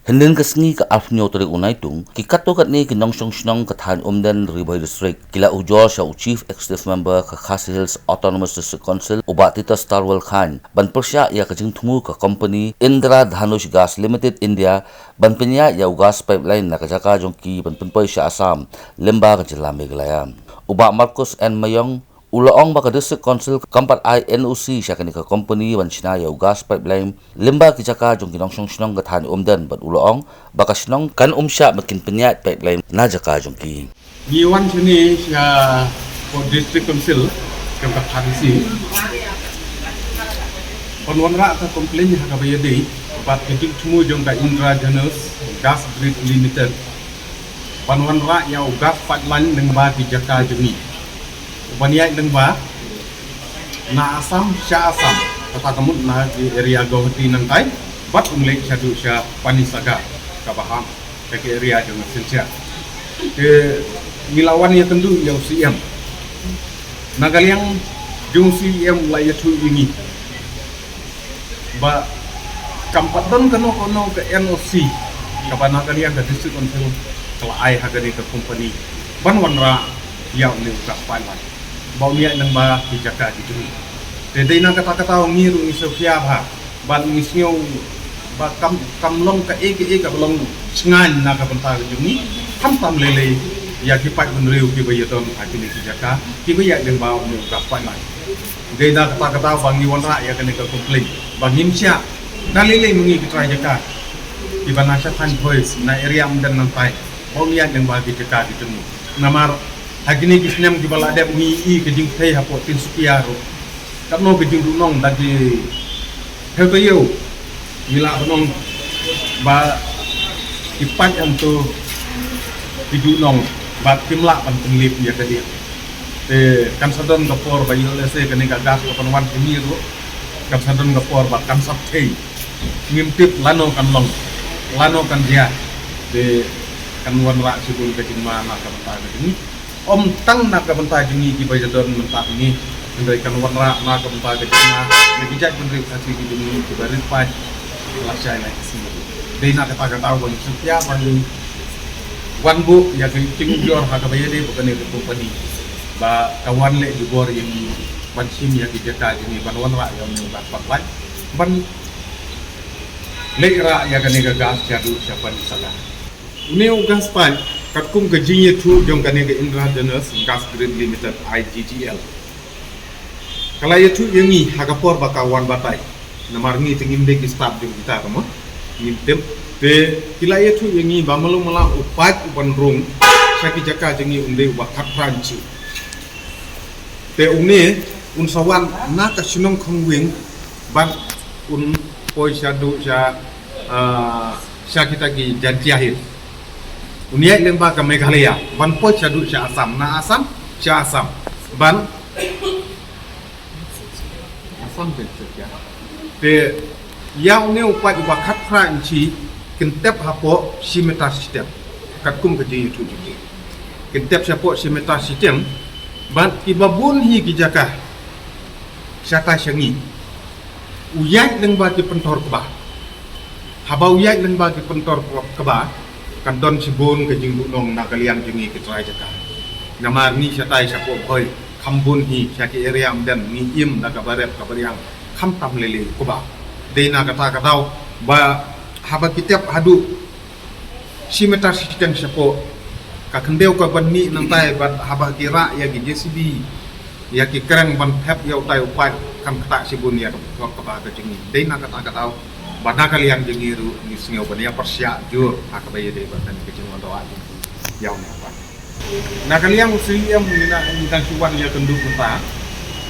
Henden kesni ke afnyo tori unai tung, ki kato kat ni ki nongsong snong ke Than Umden Riboy District, kila ujol siya Chief Executive Member ke Khasi Hills Autonomous District Council, ubat tita Starwell Khan, ban persya ia kejeng tumu ke company Indra Dhanush Gas Limited India, ban penya ia gas pipeline na kajaka jongki ban penpoy siya Assam, lemba ke jelame gelaya. Ubat Marcus N. Mayong, Ulaong baka District Council kampat INOC siya kanika company ban sinaya gas pipeline limba kijaka jong kinong snong gathan umdan bat ulaong baka snong kan siya makin penyat pipeline na jaka jong ki Giwan sini siya for District Council kampat harisi panwanra ta komplain ha kabayade bat kitik tumu jong ka Indra Dhanush Gas Grid Limited panwanra ya gas pipeline nang ba kijaka jong Baniai lengba na Assam sya Assam kata kamu na di area Gauhati nang tai bat umlek syadu sya Panisaga kabaham ke area jong sensia ke milawan ya tentu ya UCM nagaliang jong UCM la ya tu ini ba kampaton kono ke NOC kabana kalian ke District Council kelai hagani ke company ban wanra ya ni ka pipeline bau niat nang ba dijaka gitu. Jadi na kata-kata ngiru ni Sofia ba ban ngisnyo ba kamlong ka ege ka belong sngan na ka bentar juni tam lele ya ki pat benriu ki bayaton akini dijaka ki baya deng ba ni ka pipeline. Jadi na kata-kata bangi wanra ya kene ka komplain bangim sia na lele mengi ki try jaka di banasa tan voice na area amdan nang pai bau niat deng ba dijaka gitu. Namar Hagini kisnem di bala ada mi ke jing thai hapo tin sukiaro kapno ke jing dunong dagi heto yo gila dunong ba ipat yang tu di dunong ba timla pan penlip ya ke dia kan sadon gapor ba yolese ke gas ko panwan kemiru kan sadon gapor ba kan sap thai ngimtip lano kan long lano kan dia kan wan ra sibul ke jing mana ka bata ini Om tang nak kebentar jengi di baju don mentah ini memberikan warna nak kebentar ke jena nebijak memberi kasih di jengi di bari pai lasai naik sini. Dia nak kata bang setia bang wan bu ya king jor hak bayar dia bukan itu company. Ba kawan le di bor yang ban sim ya di jaka jengi ban warna yang mengubat patlan ban le ra ya kan gas jadu siapa di sana. Ini gas pai Katkum ke jinye tu jong kane ke Indra Dhanush Gas Grid Limited IGGL. Kalau ya tu yang ni hagapor bakawan batai. Namar ni tingin dek staff jong kita kamu. Ngintip te kila ya tu yang ni bamalu mala upat upan rung saki jaka jengi unde wakat pranci. Te une un sawan na ka sinong khongwing ban un poi syadu sya kita ki jantiahir. Uniak lemba ke Meghalaya ban po syadu sya Assam na Assam sya Assam ban Assam ya te yang ne upat wakat pranci kentep hapo simeta sistem katkum ke ji tu ji kentep sapo simeta sistem ban ibabun hi kijaka syata syangi uyak lemba ki pentor keba haba uyak lemba ki pentor keba Kanton sibun ke jing dunong na kaliang jengi ke try jaka. Namar ni satai sapo boy kambun hi syaki area dan ni im na kabaret kabariang kam tam lele kuba. Dei na kata ba haba kitap hadu simeta sistem sapo ka kendeu ka ban ni nang tai bat haba kira ya gi JCB ya ki kerang ban hep ya utai upai kam kata sibun ya ka ka jengi. Dei na kata Bana kalian jengiru ni singau bania persya jur hak bayi deh bahkan kecil doa jauh ni apa. Nah kalian mesti yang minta cuan ya kenduk mentah.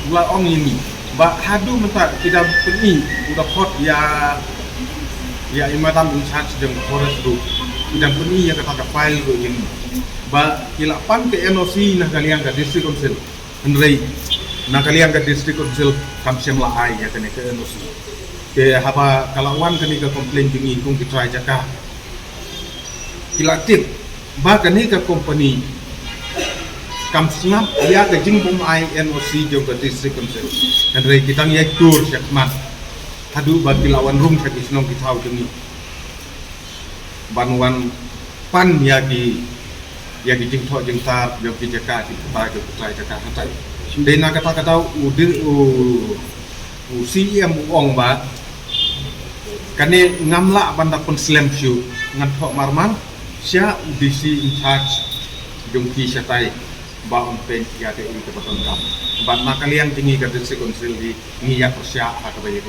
Ulah ong ini, bah hadu mentah tidak peni udah pot ya imatan unsat sedang forest tu. Tidak peni ya kata file tu ini. Bah kilapan ke NOC nah kalian ke District Council. Henry, nah kalian ke District Council kamsiam lah ai ya kene ke NOC. Ke haba kalawan kani ka komplain jengi kung kitry jaka kilatit ba kani ka company kam snap ya ka jing bom INOC jong ka District Council andre kitang ya tur syakmat hadu ba kilawan rum ka kisnong kitau jengi banwan pan yagi jing thok jing tar yogi jaka di putai jaka hatai dena kata udir u si yang ong ba kane ngamla banda pun slam shoe ngan thok marman sia udisi in charge jongki satai ba pen ya de ini kebetulan kam ba nakaliang tinggi ke distrik konsil di ngiya persya ha ka bayi